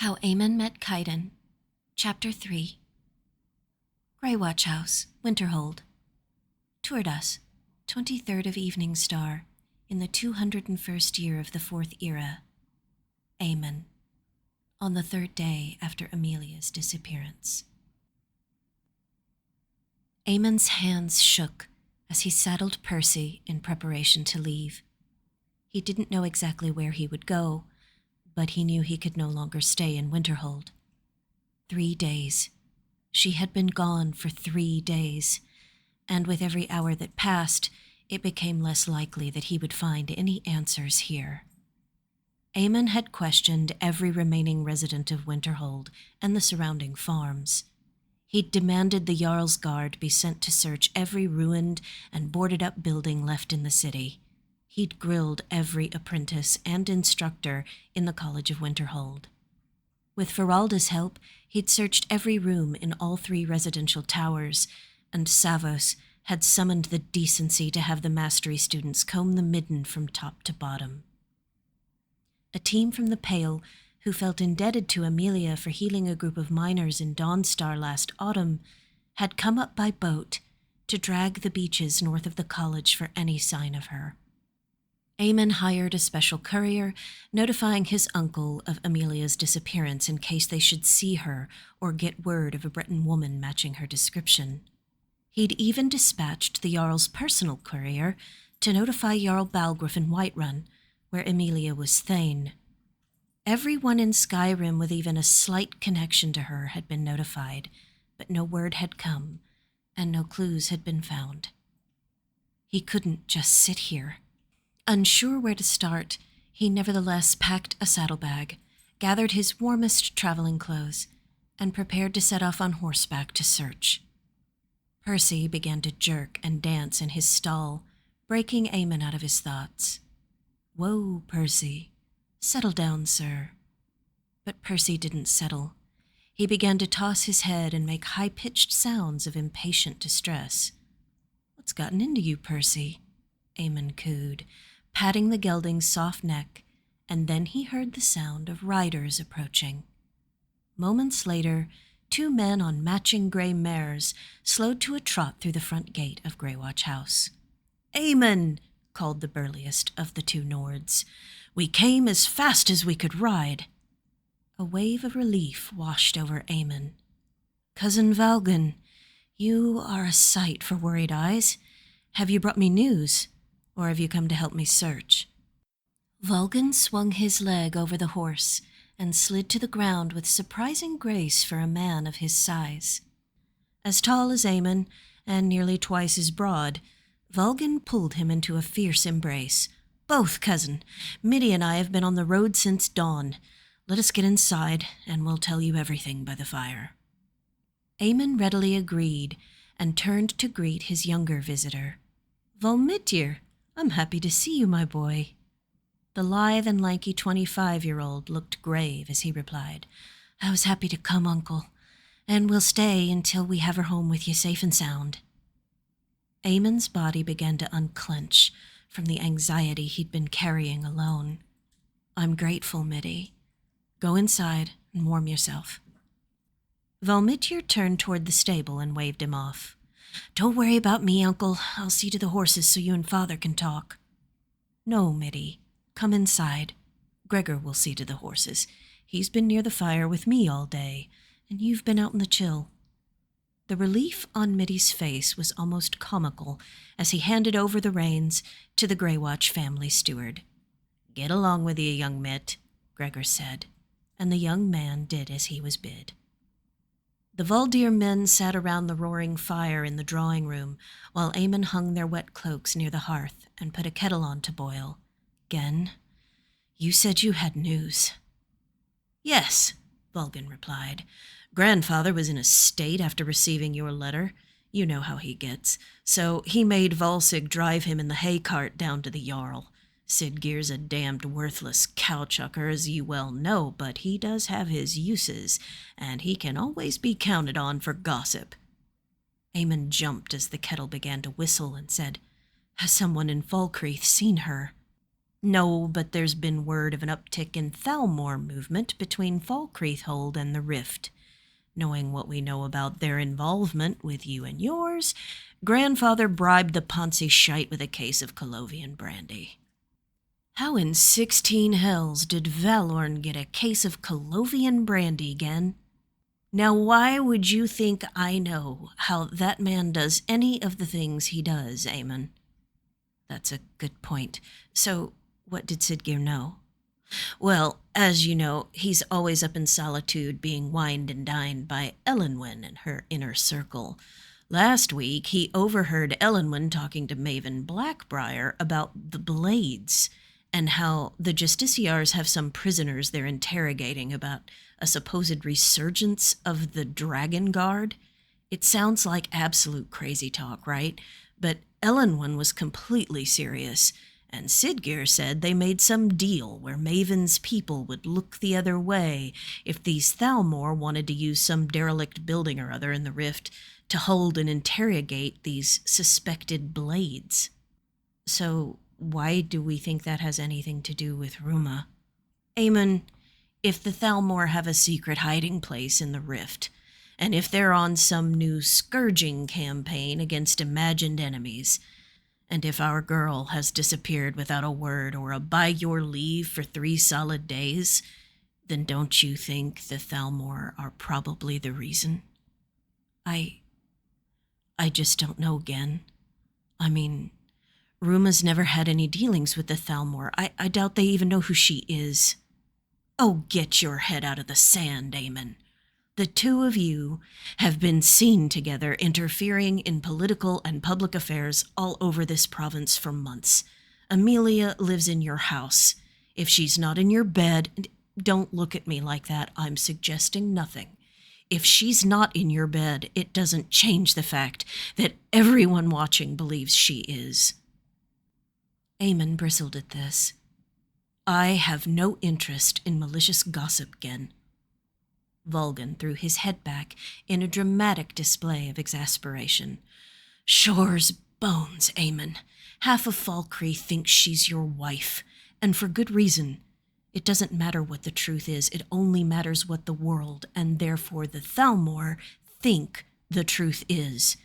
How Eamon Met Kaidan. Chapter 3. Greywatch House, Winterhold. Tuurdas, 23rd of Evening Star, in the 201st year of the Fourth Era. Eamon. On the third day after Emelia's disappearance. Eamon's hands shook as he saddled Percy in preparation to leave. He didn't know exactly where he would go, but he knew he could no longer stay in Winterhold. 3 days. She had been gone for 3 days, and with every hour that passed, it became less likely that he would find any answers here. Eamon had questioned every remaining resident of Winterhold and the surrounding farms. He'd demanded the Jarl's Guard be sent to search every ruined and boarded-up building left in the city. He'd grilled every apprentice and instructor in the College of Winterhold. With Feralda's help, he'd searched every room in all 3 residential towers, and Savos had summoned the decency to have the mastery students comb the midden from top to bottom. A team from the Pale, who felt indebted to Emelia for healing a group of miners in Dawnstar last autumn, had come up by boat to drag the beaches north of the college for any sign of her. Eamon hired a special courier, notifying his uncle of Emelia's disappearance in case they should see her or get word of a Breton woman matching her description. He'd even dispatched the Jarl's personal courier to notify Jarl Balgruuf in Whiterun, where Emelia was Thane. Everyone in Skyrim with even a slight connection to her had been notified, but no word had come, and no clues had been found. He couldn't just sit here. Unsure where to start, he nevertheless packed a saddlebag, gathered his warmest traveling clothes, and prepared to set off on horseback to search. Percy began to jerk and dance in his stall, breaking Eamon out of his thoughts. "Whoa, Percy. Settle down, sir." But Percy didn't settle. He began to toss his head and make high-pitched sounds of impatient distress. "What's gotten into you, Percy?" Eamon cooed, patting the gelding's soft neck, and then he heard the sound of riders approaching. Moments later, 2 men on matching gray mares slowed to a trot through the front gate of Greywatch House. "Eamon!" called the burliest of the 2 Nords. "We came as fast as we could ride." A wave of relief washed over Eamon. "Cousin Valgan, you are a sight for worried eyes. Have you brought me news? Or have you come to help me search?" Valgan swung his leg over the horse and slid to the ground with surprising grace for a man of his size. As tall as Eamon and nearly twice as broad, Valgan pulled him into a fierce embrace. "Both, cousin. Mitty and I have been on the road since dawn. Let us get inside, and we'll tell you everything by the fire." Eamon readily agreed and turned to greet his younger visitor. "Volmittir, I'm happy to see you, my boy." The lithe and lanky 25-year-old looked grave as he replied, "I was happy to come, uncle, and we'll stay until we have her home with you safe and sound." Eamon's body began to unclench from the anxiety he'd been carrying alone. "I'm grateful, Mitty. Go inside and warm yourself." Volmittir turned toward the stable and waved him off. "Don't worry about me, uncle. I'll see to the horses so you and father can talk." "No, Mitty. Come inside. Gregor will see to the horses. He's been near the fire with me all day, and you've been out in the chill." The relief on Mitty's face was almost comical as he handed over the reins to the Greywatch family steward. "Get along with you, young Mitt," Gregor said, and the young man did as he was bid. The Valdir men sat around the roaring fire in the drawing room, while Eamon hung their wet cloaks near the hearth and put a kettle on to boil. "Gen, you said you had news." "Yes," Valgan replied. "Grandfather was in a state after receiving your letter. You know how he gets. So he made Volsig drive him in the hay cart down to the Jarl. Sidgeir's a damned worthless cowchucker, as you well know, but he does have his uses, and he can always be counted on for gossip." Eamon jumped as the kettle began to whistle and said, "Has someone in Falkreath seen her?" No, but there's been word of an uptick in Thalmor movement between Falkreathhold and the Rift. Knowing what we know about their involvement with you and yours, Grandfather bribed the Ponzi shite with a case of Colovian brandy. How in 16 hells did Valorn get a case of Colovian brandy again? Now why would you think I know how that man does any of the things he does, Eamon? That's a good point. So, what did Sidgir know? Well, as you know, he's always up in solitude being wined and dined by Elenwen and her inner circle. Last week, he overheard Elenwen talking to Maven Blackbriar about the Blades and how the Justiciars have some prisoners they're interrogating about a supposed resurgence of the Dragon Guard. It sounds like absolute crazy talk, right? But Elenwen was completely serious, and Sidgir said they made some deal where Maven's people would look the other way if these Thalmor wanted to use some derelict building or other in the Rift to hold and interrogate these suspected Blades. So why do we think that has anything to do with Ruma? Eamon, if the Thalmor have a secret hiding place in the Rift, and if they're on some new scourging campaign against imagined enemies, and if our girl has disappeared without a word or a by your leave for 3 solid days, then don't you think the Thalmor are probably the reason? I just don't know, Gen. I mean, Ruma's never had any dealings with the Thalmor. I doubt they even know who she is. Oh, get your head out of the sand, Eamon. The two of you have been seen together interfering in political and public affairs all over this province for months. Emelia lives in your house. If she's not in your bed, don't look at me like that. I'm suggesting nothing. If she's not in your bed, it doesn't change the fact that everyone watching believes she is. Eamon bristled at this. I have no interest in malicious gossip, Gen. Vulgan threw his head back in a dramatic display of exasperation. Shore's bones, Eamon. Half of Falkreath thinks she's your wife, and for good reason. It doesn't matter what the truth is, it only matters what the world, and therefore the Thalmor, think the truth is.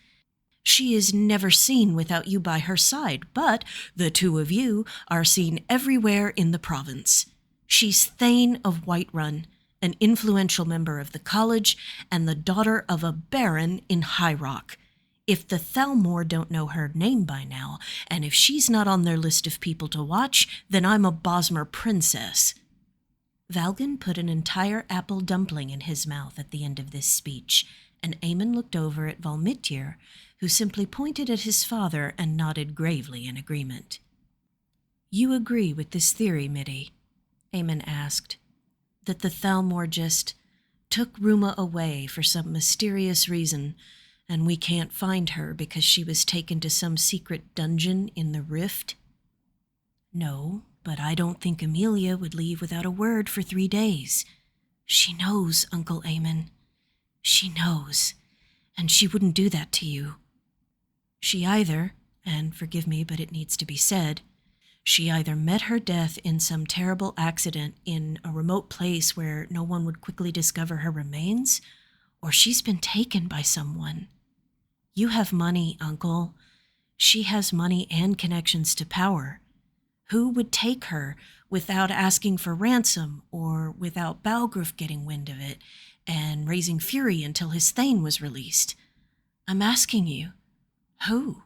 She is never seen without you by her side, but the two of you are seen everywhere in the province. She's Thane of Whiterun, an influential member of the college, and the daughter of a baron in High Rock. If the Thalmor don't know her name by now, and if she's not on their list of people to watch, then I'm a Bosmer princess. Valgan put an entire apple dumpling in his mouth at the end of this speech, and Eamon looked over at Valmityr, who simply pointed at his father and nodded gravely in agreement. You agree with this theory, Mitty? Eamon asked. That the Thalmor just took Ruma away for some mysterious reason, and we can't find her because she was taken to some secret dungeon in the Rift? No, but I don't think Emelia would leave without a word for 3 days. She knows, Uncle Eamon. She knows, and she wouldn't do that to you. She either, and forgive me, but it needs to be said, she either met her death in some terrible accident in a remote place where no one would quickly discover her remains, or she's been taken by someone. You have money, Uncle. She has money and connections to power. Who would take her without asking for ransom or without Balgruuf getting wind of it and raising fury until his Thane was released? I'm asking you, who?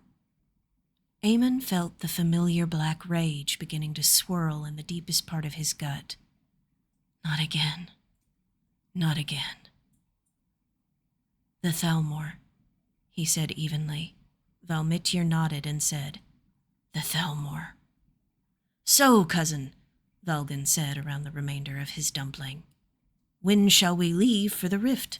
Eamon felt the familiar black rage beginning to swirl in the deepest part of his gut. Not again. Not again. The Thalmor, he said evenly. Valmityr nodded and said, The Thalmor. So, cousin, Valgan said around the remainder of his dumpling, when shall we leave for the Rift?